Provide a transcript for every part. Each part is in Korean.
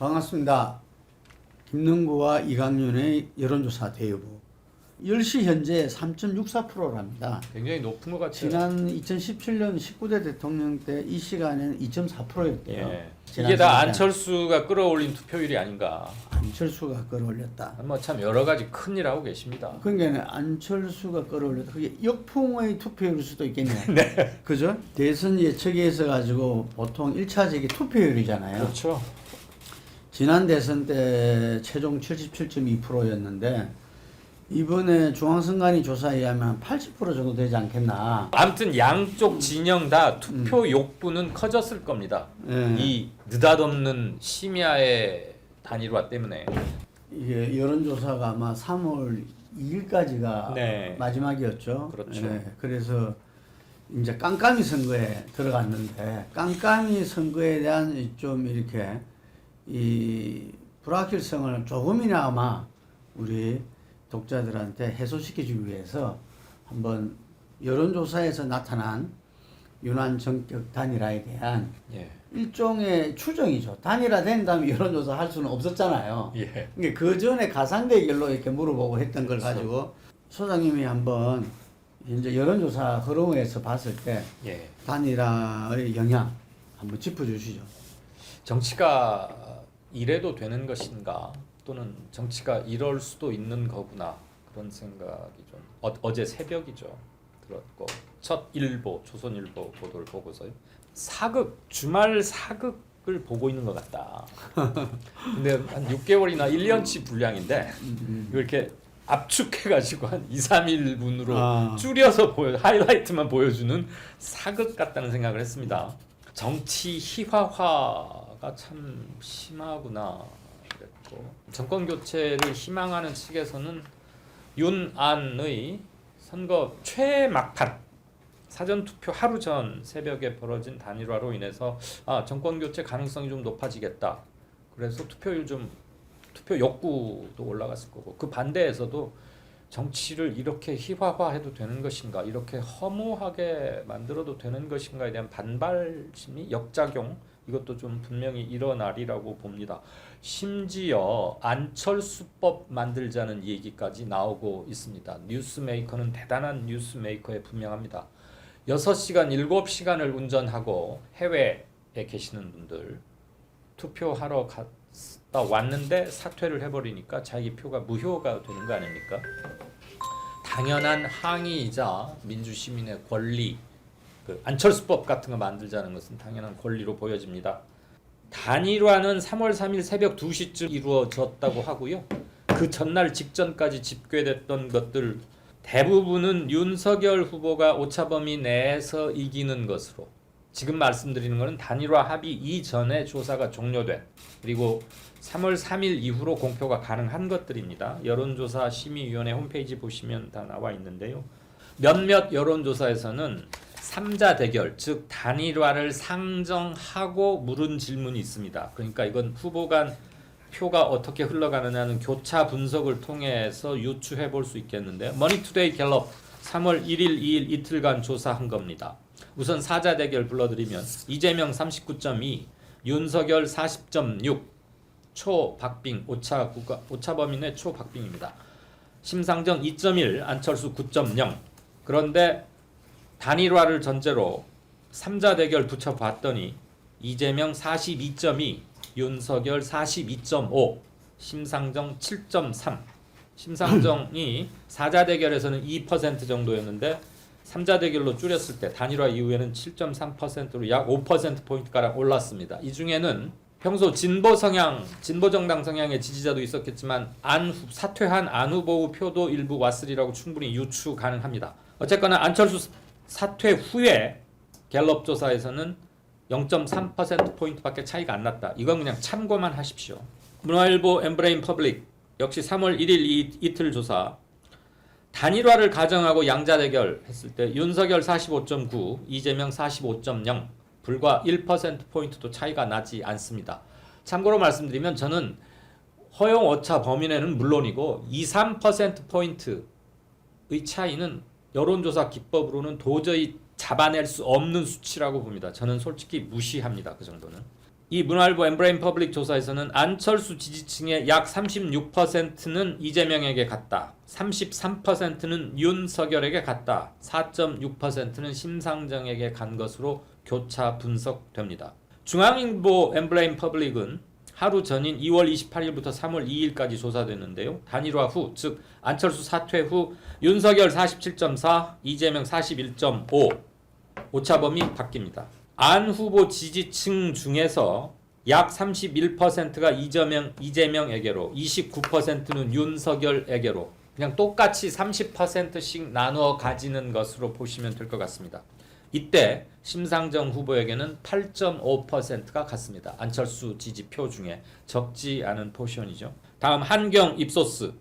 반갑습니다. 김능구와 이강윤의 여론조사 대여부. 10시 현재 3.64%랍니다. 굉장히 높은 것 같아요. 지난 2017년 19대 대통령 때 이 시간에는 2.4%였대요. 예. 이게 다 안철수가 끌어올린 투표율이 아닌가. 안철수가 끌어올렸다. 뭐 참 여러 가지 큰일 하고 계십니다. 그러니까 안철수가 끌어올렸다. 그게 역풍의 투표율일 수도 있겠네요. 네. 그죠? 대선 예측에서 가지고 보통 1차적이 투표율이잖아요. 그렇죠. 지난 대선 때 최종 77.2%였는데 이번에 중앙선관위 조사에 의하면 80% 정도 되지 않겠나. 아무튼 양쪽 진영 다 투표 욕구는 커졌을 겁니다. 예. 이 느닷없는 심야의 단일화 때문에. 이게 여론조사가 아마 3월 2일까지가 네. 마지막이었죠. 그렇죠. 예. 그래서 이제 깜깜이 선거에 들어갔는데 깜깜이 선거에 대한 좀 이렇게 이 불확실성을 조금이나마 우리 독자들한테 해소시켜주기 위해서 한번 여론조사에서 나타난 윤환 정격 단일화에 대한 예. 일종의 추정이죠. 단일화된 다음에 여론조사 할 수는 없었잖아요. 예. 그러니까 그 전에 가상대결로 이렇게 물어보고 했던 걸 가지고 소장님이 한번 이제 여론조사 흐름에서 봤을 때 예. 단일화의 영향 한번 짚어주시죠. 정치가 이래도 되는 것인가 또는 정치가 이럴 수도 있는 거구나 그런 생각이 좀 어제 새벽이죠 들었고 첫 일보 조선일보 보도를 보고서요 사극 주말 사극을 보고 있는 것 같다. 근데 한 6개월이나 1년치 분량인데 이걸 이렇게 압축해가지고 한 2, 3일분으로 줄여서 하이라이트만 보여주는 사극 같다는 생각을 했습니다. 정치 희화화가 참 심하구나 그랬고 정권 교체를 희망하는 측에서는 윤안의 선거 최막판 사전투표 하루 전 새벽에 벌어진 단일화로 인해서 정권 교체 가능성이 좀 높아지겠다. 그래서 투표 욕구도 올라갔을 거고 그 반대에서도 정치를 이렇게 희화화해도 되는 것인가 이렇게 허무하게 만들어도 되는 것인가에 대한 반발심이 역작용 이것도 좀 분명히 일어나리라고 봅니다. 심지어 안철수법 만들자는 얘기까지 나오고 있습니다. 뉴스메이커는 대단한 뉴스메이커에 분명합니다. 6시간, 7시간을 운전하고 해외에 계시는 분들 투표하러 갔다 왔는데 사퇴를 해버리니까 자기 표가 무효가 되는 거 아닙니까? 당연한 항의이자 민주시민의 권리 그 안철수법 같은 거 만들자는 것은 당연한 권리로 보여집니다. 단일화는 3월 3일 새벽 2시쯤 이루어졌다고 하고요. 그 전날 직전까지 집계됐던 것들 대부분은 윤석열 후보가 오차범위 내에서 이기는 것으로 지금 말씀드리는 것은 단일화 합의 이전에 조사가 종료된 그리고 3월 3일 이후로 공표가 가능한 것들입니다. 여론조사 심의위원회 홈페이지 보시면 다 나와 있는데요. 몇몇 여론조사에서는 3자 대결, 즉 단일화를 상정하고 물은 질문이 있습니다. 그러니까 이건 후보 간 표가 어떻게 흘러가느냐는 교차 분석을 통해서 유추해 볼 수 있겠는데요. 머니투데이 갤럽 3월 1일, 2일 이틀간 조사한 겁니다. 우선 4자 대결 불러드리면 이재명 39.2, 윤석열 40.6, 초박빙, 오차범위 내 초박빙입니다. 심상정 2.1, 안철수 9.0. 그런데 단일화를 전제로 3자 대결 붙여봤더니 이재명 42.2, 윤석열 42.5, 심상정 7.3. 심상정이 4자 대결에서는 2% 정도였는데 3자 대결로 줄였을 때 단일화 이후에는 7.3%로 약 5%포인트가량 올랐습니다. 이 중에는 평소 진보 정당 성향의 지지자도 있었겠지만 사퇴한 안 후보 표도 일부 왔으리라고 충분히 유추 가능합니다. 어쨌거나 안철수 사퇴 후에 갤럽 조사에서는 0.3%포인트밖에 차이가 안 났다. 이건 그냥 참고만 하십시오. 문화일보 엠브레인 퍼블릭 역시 3월 1일 이틀 조사 단일화를 가정하고 양자 대결 했을 때 윤석열 45.9, 이재명 45.0 불과 1%포인트도 차이가 나지 않습니다. 참고로 말씀드리면 저는 허용 오차 범위 내는 물론이고 2, 3%포인트의 차이는 여론조사 기법으로는 도저히 잡아낼 수 없는 수치라고 봅니다. 저는 솔직히 무시합니다. 그 정도는. 이 문화일보 엠브레인 퍼블릭 조사에서는 안철수 지지층의 약 36%는 이재명에게 갔다. 33%는 윤석열에게 갔다. 4.6%는 심상정에게 간 것으로 교차 분석됩니다. 중앙일보 엠브레인 퍼블릭은 하루 전인 2월 28일부터 3월 2일까지 조사됐는데요. 단일화 후, 즉 안철수 사퇴 후 윤석열 47.4, 이재명 41.5 오차범위 바뀝니다. 안 후보 지지층 중에서 약 31%가 이재명에게로, 29%는 윤석열에게로 그냥 똑같이 30%씩 나누어 가지는 것으로 보시면 될 것 같습니다. 이때 심상정 후보에게는 8.5%가 갔습니다. 안철수 지지표 중에 적지 않은 포션이죠. 다음 한경 입소스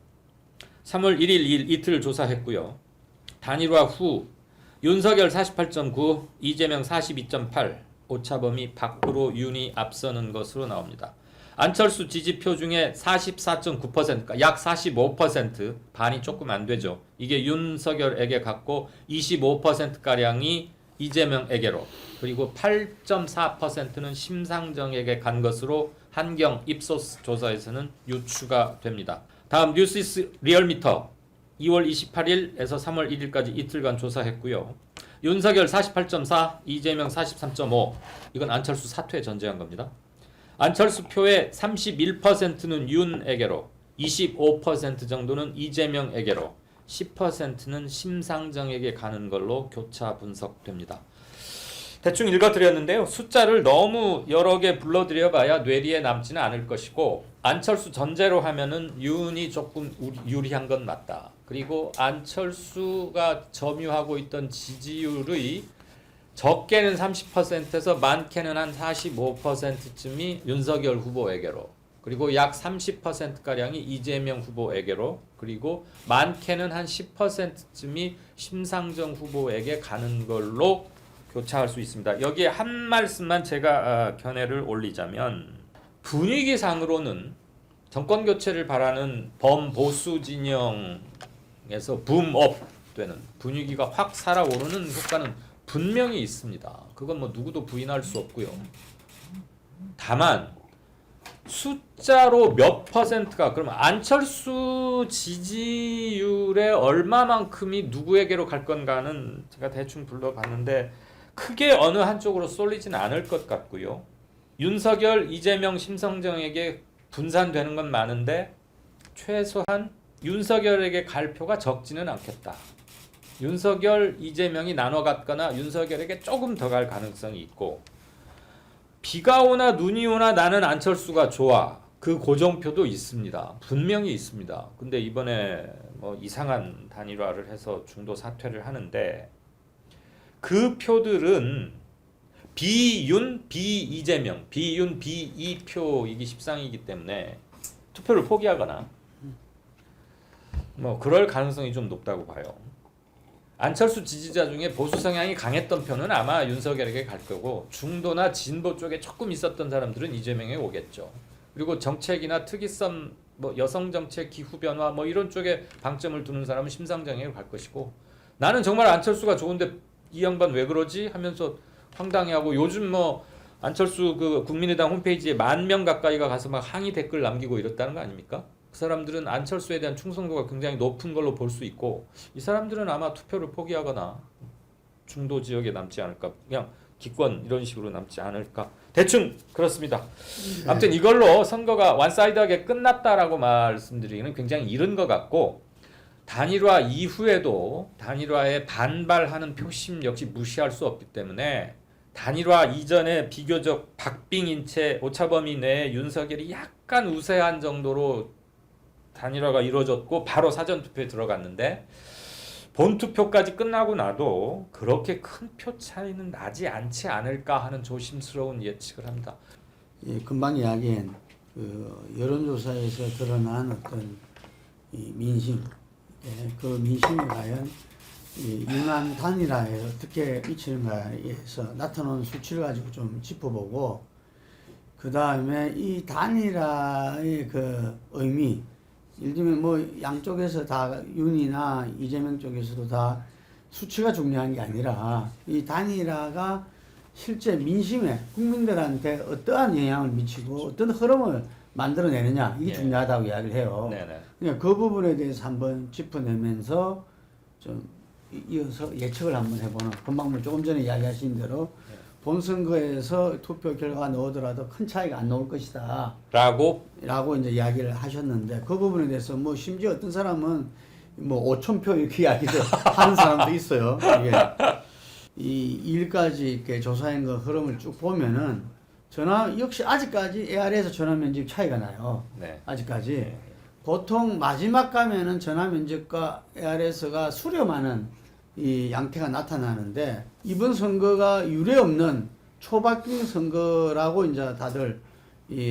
3월 1일 2일 이틀 조사했고요. 단일화 후 윤석열 48.9, 이재명 42.8, 오차범위 밖으로 윤이 앞서는 것으로 나옵니다. 안철수 지지표 중에 44.9%가 약 45%, 반이 조금 안 되죠. 이게 윤석열에게 갔고 25%가량이 이재명에게로, 그리고 8.4%는 심상정에게 간 것으로 한경 입소스 조사에서는 유추가 됩니다. 다음 뉴시스 리얼미터 2월 28일에서 3월 1일까지 이틀간 조사했고요. 윤석열 48.4, 이재명 43.5. 이건 안철수 사퇴에 전제한 겁니다. 안철수 표의 31%는 윤에게로, 25% 정도는 이재명에게로, 10%는 심상정에게 가는 걸로 교차 분석됩니다. 대충 읽어드렸는데요. 숫자를 너무 여러 개 불러드려봐야 뇌리에 남지는 않을 것이고, 안철수 전제로 하면은 윤이 조금 유리한 건 맞다. 그리고 안철수가 점유하고 있던 지지율의 적게는 30%에서 많게는 한 45%쯤이 윤석열 후보에게로, 그리고 약 30%가량이 이재명 후보에게로, 그리고 많게는 한 10%쯤이 심상정 후보에게 가는 걸로 교차할 수 있습니다. 여기에 한 말씀만 제가 견해를 올리자면, 분위기상으로는 정권 교체를 바라는 범보수 진영에서 붐업 되는, 분위기가 확 살아오르는 효과는 분명히 있습니다. 그건 뭐 누구도 부인할 수 없고요. 다만 숫자로 몇 퍼센트가, 그러면 안철수 지지율의 얼마만큼이 누구에게로 갈 건가는 제가 대충 불러봤는데 크게 어느 한쪽으로 쏠리지는 않을 것 같고요. 윤석열, 이재명, 심상정에게 분산되는 건 많은데 최소한 윤석열에게 갈 표가 적지는 않겠다. 윤석열, 이재명이 나눠 갔거나 윤석열에게 조금 더 갈 가능성이 있고, 비가 오나 눈이 오나 나는 안철수가 좋아. 그 고정표도 있습니다. 분명히 있습니다. 근데 이번에 뭐 이상한 단일화를 해서 중도 사퇴를 하는데 그 표들은 비윤, 비이재명, 비윤, 비이표 이게 십상이기 때문에 투표를 포기하거나 뭐 그럴 가능성이 좀 높다고 봐요. 안철수 지지자 중에 보수 성향이 강했던 표는 아마 윤석열에게 갈 거고, 중도나 진보 쪽에 조금 있었던 사람들은 이재명에 오겠죠. 그리고 정책이나 특이성, 뭐 여성 정책, 기후 변화 뭐 이런 쪽에 방점을 두는 사람은 심상정에게 갈 것이고, 나는 정말 안철수가 좋은데 이 양반 왜 그러지 하면서 황당해하고, 요즘 뭐 안철수 그 국민의당 홈페이지에 10,000명 가까이가 가서 막 항의 댓글 남기고 이랬다는 거 아닙니까? 그 사람들은 안철수에 대한 충성도가 굉장히 높은 걸로 볼 수 있고, 이 사람들은 아마 투표를 포기하거나 중도 지역에 남지 않을까, 그냥 기권 이런 식으로 남지 않을까, 대충 그렇습니다. 아무튼 이걸로 선거가 원사이드하게 끝났다라고 말씀드리기는 굉장히 이른 것 같고, 단일화 이후에도 단일화에 반발하는 표심 역시 무시할 수 없기 때문에, 단일화 이전에 비교적 박빙인 채 오차범위 내에 윤석열이 약간 우세한 정도로 단일화가 이루어졌고 바로 사전투표에 들어갔는데, 본투표까지 끝나고 나도 그렇게 큰 표 차이는 나지 않지 않을까 하는 조심스러운 예측을 합니다. 예, 금방 이야기한 그 여론조사에서 드러난 어떤 이 민심, 예, 그 민심이 과연 이 윤한 단일화에 어떻게 미치는가에서 나타나는 수치를 가지고 좀 짚어보고, 그 다음에 이 단일화의 그 의미, 예를 들면 뭐 양쪽에서 다 윤이나 이재명 쪽에서도 다 수치가 중요한 게 아니라 이 단일화가 실제 민심에 국민들한테 어떠한 영향을 미치고 어떤 흐름을 만들어내느냐 이게 예. 중요하다고 이야기를 해요. 네네. 그러니까 그 부분에 대해서 한번 짚어내면서 좀 이어서 예측을 한번 해보는 금방 뭐 조금 전에 이야기하신 대로 본선거에서 투표 결과가 나오더라도 큰 차이가 안 나올 것이다. 라고 라고 이제 이야기를 하셨는데 그 부분에 대해서 뭐 심지어 어떤 사람은 뭐 5,000표 이렇게 이야기를 하는 사람도 있어요. 이게 이 일까지 이렇게 조사한 거 흐름을 쭉 보면은 전화 역시 아직까지 AR에서 전화 면적 차이가 나요. 네. 아직까지 네. 보통 마지막 가면은 전화 면적과 ARS가 수렴하는 이 양태가 나타나는데 이번 선거가 유례 없는 초박빙 선거라고 이제 다들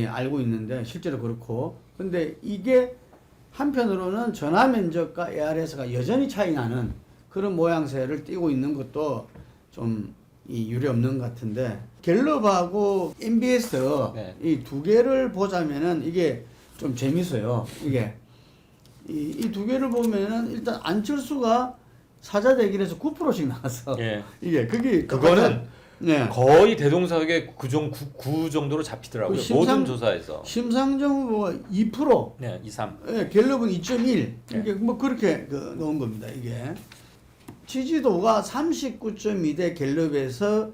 알고 있는데 실제로 그렇고 근데 이게 한편으로는 전화 면적과 ARS가 여전히 차이 나는 그런 모양새를 띠고 있는 것도 좀 유례 없는 것 같은데 갤럽하고 MBS 네. 이 두 개를 보자면은 이게 좀 재밌어요. 이게 이 두 개를 보면은 일단 안철수가 사자 대결에서 9%씩 나왔어. 예. 이게 그게 그거는 네. 거의 대동사격의 9 정도로 잡히더라고요. 모든 조사에서. 심상정 후보가 2%, 네, 2, 3. 예, 갤럽은 2.1. 네. 이게 뭐 그렇게 넣은 겁니다. 이게 지지도가 39.2대 갤럽에서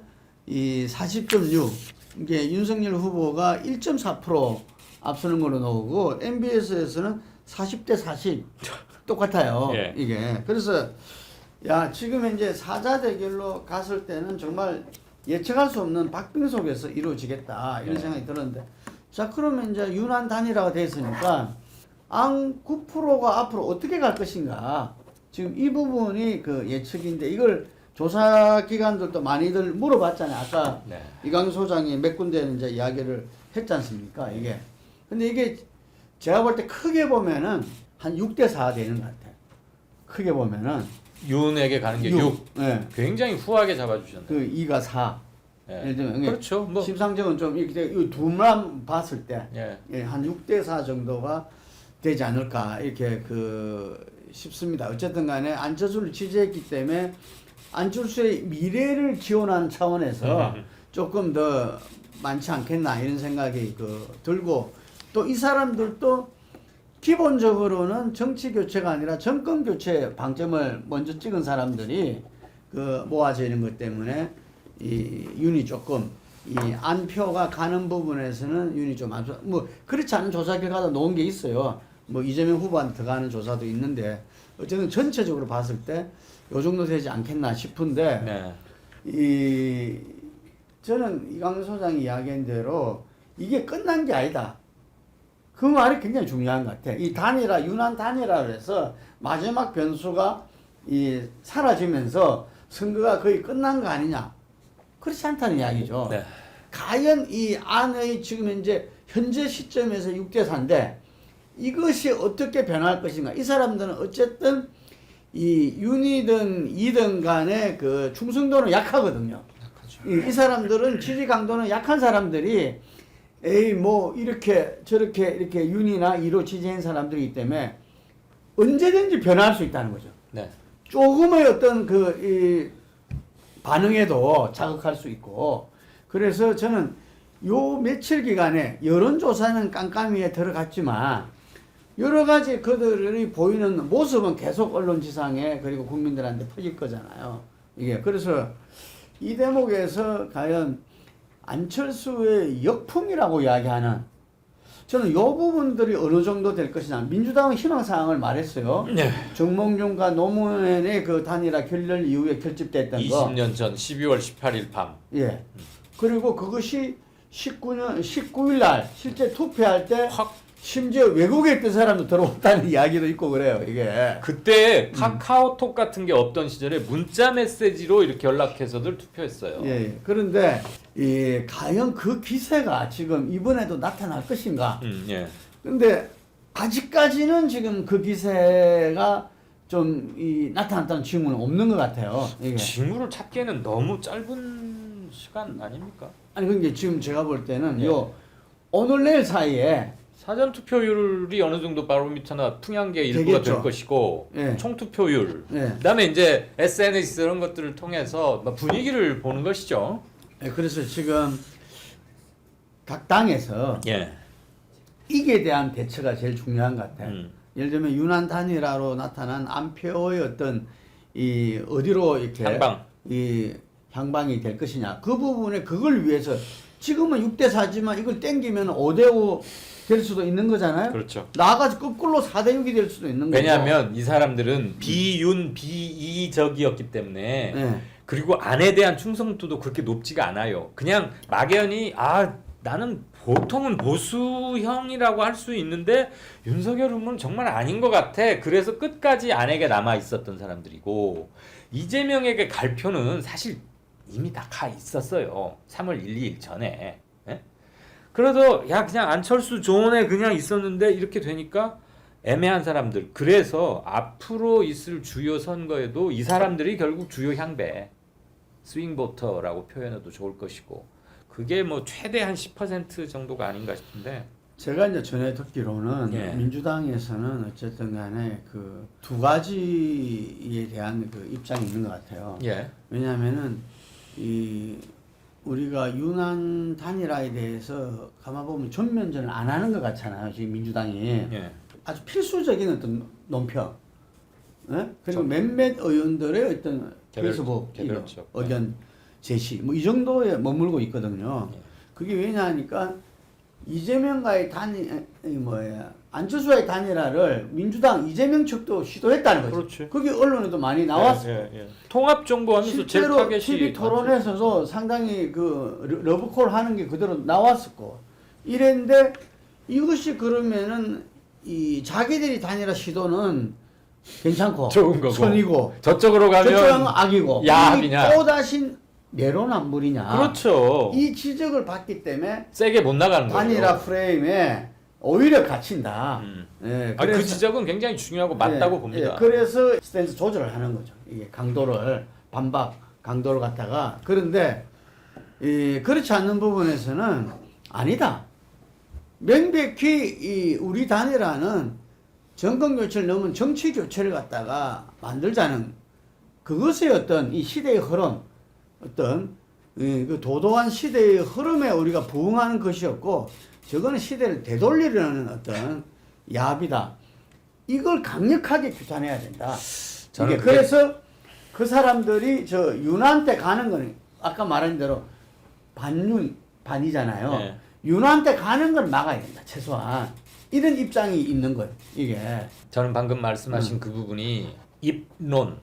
이 40.6. 이게 윤석열 후보가 1.4% 앞서는 걸로 나오고 MBS에서는 40대 40 똑같아요. 예. 이게 그래서 야 지금 이제 사자 대결로 갔을 때는 정말 예측할 수 없는 박빙 속에서 이루어지겠다 이런 네. 생각이 들었는데 자 그러면 이제 윤한 단일화가 됐으니까 안 9%가 앞으로 어떻게 갈 것인가 지금 이 부분이 그 예측인데 이걸 조사 기관들도 많이들 물어봤잖아요. 아까 네. 이광수 소장이 몇 군데는 이제 이야기를 했지 않습니까? 이게 근데 이게 제가 볼 때 크게 보면은 한 6대 4 되는 것 같아요. 크게 보면은 윤에게 가는 게 6. 예. 굉장히 후하게 잡아주셨네. 그 2가 4. 예. 예를 들면 그렇죠. 뭐 심상정은 좀 이렇게 이 둘만 봤을 때 예. 한 6대 4 정도가 되지 않을까 이렇게 싶습니다. 어쨌든 간에 안철수를 지지했기 때문에 안철수의 미래를 기원한 차원에서 조금 더 많지 않겠나 이런 생각이 들고 또 이 사람들도 기본적으로는 정치 교체가 아니라 정권 교체 방점을 먼저 찍은 사람들이 모아져 있는 것 때문에 이 윤이 조금 이 안표가 가는 부분에서는 윤이 좀 안 좋아. 뭐 그렇지 않은 조사 결과도 나온 게 있어요. 뭐 이재명 후보한테 들어가는 조사도 있는데 어쨌든 전체적으로 봤을 때 요 정도 되지 않겠나 싶은데 네. 저는 이광수 소장이 이야기한 대로 이게 끝난 게 아니다. 그 말이 굉장히 중요한 것 같아. 이 단일화, 윤한 단일화를 해서 마지막 변수가 사라지면서 선거가 거의 끝난 거 아니냐. 그렇지 않다는 이야기죠. 네. 과연 이 안의 지금 현재 시점에서 6대 4인데 이것이 어떻게 변할 것인가. 이 사람들은 어쨌든 이 윤이든 이든 간에 그 충성도는 약하거든요. 이 사람들은 지지 강도는 약한 사람들이 에이 뭐 이렇게 저렇게 이렇게 윤이나 이로 지지한 사람들이기 때문에 언제든지 변할 수 있다는 거죠. 네. 조금의 어떤 이 반응에도 자극할 수 있고 그래서 저는 요 며칠 기간에 여론조사는 깜깜이에 들어갔지만 여러 가지 그들이 보이는 모습은 계속 언론지상에 그리고 국민들한테 퍼질 거잖아요. 이게 그래서 이 대목에서 과연 안철수의 역풍이라고 이야기하는 저는 요 부분들이 어느 정도 될 것이냐. 민주당은 희망사항을 말했어요. 네. 정몽준과 노무현의 그 단일화 결렬 이후에 결집됐던 거. 20년 전 12월 18일 밤. 예. 그리고 그것이 19일 날 실제 투표할 때 확 심지어 외국에 있던 사람도 들어왔다는 이야기도 있고 그래요. 이게. 그때 카카오톡 같은 게 없던 시절에 문자 메시지로 이렇게 연락해서들 투표했어요. 예. 그런데 과연 그 기세가 지금 이번에도 나타날 것인가? 예. 근데 아직까지는 지금 그 기세가 좀 나타났다는 징후는 없는 것 같아요. 이게. 징후를 찾기에는 너무 짧은 시간 아닙니까? 아니 그게 지금 제가 볼 때는 예. 요 오늘 내일 사이에 사전 투표율이 어느 정도 바로미터나 투명계 일부가 되겠죠. 될 것이고 예. 총 투표율 예. 그다음에 이제 SNS 이런 것들을 통해서 분위기를 보는 것이죠. 그래서 지금 각 당에서 예. 이게 대한 대처가 제일 중요한 것 같아요. 예를 들면 유난 단일화로 나타난 안표의 어떤 이 어디로 이렇게 향방. 이 향방이 될 것이냐 그 부분에 그걸 위해서 지금은 6대 4지만 이걸 땡기면 5대 5 될 수도 있는 거잖아요. 그렇죠. 나아가서 거꾸로 4대 6이 될 수도 있는 거고. 왜냐하면 이 사람들은 비윤 비이적이었기 때문에 네. 그리고 안에 대한 충성도도 그렇게 높지가 않아요. 그냥 막연히 나는 보통은 보수형이라고 할 수 있는데 윤석열은 정말 아닌 것 같아. 그래서 끝까지 안에게 남아 있었던 사람들이고 이재명에게 갈 표는 사실 이미 다 가 있었어요. 3월 1, 2일 전에. 예? 그래서 야 그냥 안철수 조언에 그냥 있었는데 이렇게 되니까 애매한 사람들. 그래서 앞으로 있을 주요 선거에도 이 사람들이 결국 주요 향배 스윙보터라고 표현해도 좋을 것이고 그게 뭐 최대 한 10% 정도가 아닌가 싶은데 제가 이제 전에 듣기로는 예. 민주당에서는 어쨌든 간에 그 두 가지에 대한 그 입장이 있는 것 같아요. 예. 왜냐하면은 이 우리가 유난 단일화에 대해서 가만 보면 전면전을 안 하는 것 같잖아요. 지금 민주당이 예. 아주 필수적인 어떤 논평, 예? 그리고 저- 몇몇 의원들의 어떤 개별- 페이스북 개별적. 의견 제시 뭐 이 정도에 머물고 있거든요. 예. 그게 왜냐하니까 이재명과의 안철수와의 단일화를 민주당 이재명 측도 시도했다는 거죠. 그렇지. 그게 언론에도 많이 나왔어. 예. 통합 정부하면서 제일 실제로 타겟이 TV 토론에서도 상당히 그 러브콜 하는 게 그대로 나왔었고 이랬는데 이것이 그러면은 이 자기들이 단일화 시도는 괜찮고 좋은 거고. 선이고 저쪽으로 저쪽은 가면 악이고 야합이냐. 이 또다시 내로남불이냐 그렇죠. 이 지적을 받기 때문에 세게 못 나가는 거예요. 단일화 프레임에 오히려 갇힌다. 예, 그 지적은 굉장히 중요하고 맞다고 봅니다. 그래서 스탠스 조절을 하는 거죠. 이게 강도를 반박 강도를 갖다가 그런데 그렇지 않는 부분에서는 아니다. 명백히 이 우리 단일화는 정권 교체를 넘은 정치 교체를 갖다가 만들자는 그것의 어떤 이 시대의 흐름, 어떤 그 도도한 시대의 흐름에 우리가 부응하는 것이었고, 저거는 시대를 되돌리려는 어떤 야합이다. 이걸 강력하게 규탄해야 된다. 저는 이게 그래서 그 사람들이 저 유난 때 가는 거는 아까 말한 대로 반이잖아요. 네. 유난 때 가는 걸 막아야 된다. 최소한 이런 입장이 있는 거예요. 이게 저는 방금 말씀하신 그 부분이 입론,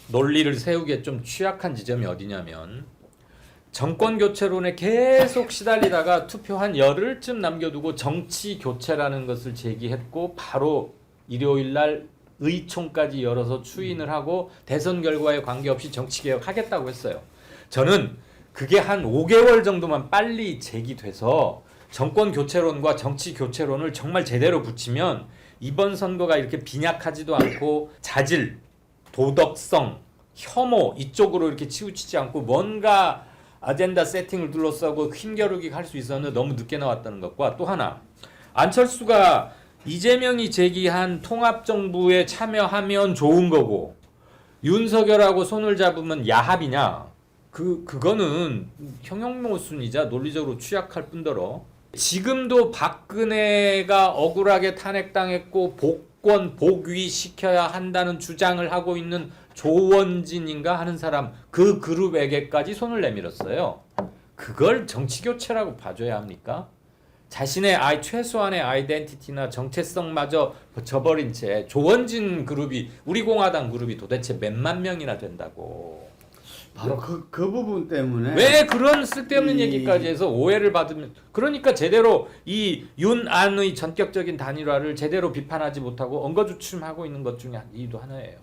논리를 세우기에 좀 취약한 지점이 어디냐면 정권 교체론에 계속 시달리다가 투표 한 열흘쯤 남겨두고 정치 교체라는 것을 제기했고 바로 일요일 날 의총까지 열어서 추인을 하고 대선 결과에 관계없이 정치개혁 하겠다고 했어요. 저는 그게 한 5개월 정도만 빨리 제기돼서 정권 교체론과 정치 교체론을 정말 제대로 붙이면 이번 선거가 이렇게 빈약하지도 않고 자질, 도덕성, 혐오 이쪽으로 이렇게 치우치지 않고 뭔가 아젠다 세팅을 둘러싸고 힘겨루기 할 수 있었는데 너무 늦게 나왔다는 것과 또 하나 안철수가 이재명이 제기한 통합정부에 참여하면 좋은 거고 윤석열하고 손을 잡으면 야합이냐 그거는 형용모순이자 논리적으로 취약할 뿐더러 지금도 박근혜가 억울하게 탄핵당했고 복권 복위 시켜야 한다는 주장을 하고 있는 조원진인가 하는 사람 그 그룹에게까지 손을 내밀었어요. 그걸 정치교체라고 봐줘야 합니까? 자신의 최소한의 아이덴티티나 정체성마저 저버린 채 조원진 그룹이 우리 공화당 그룹이 도대체 몇만 명이나 된다고. 바로 그 부분 때문에 왜 그런 쓸데없는 이- 얘기까지 해서 오해를 받으면 그러니까 제대로 이 윤안의 전격적인 단일화를 제대로 비판하지 못하고 엉거주춤하고 있는 것 중에 이도 하나예요.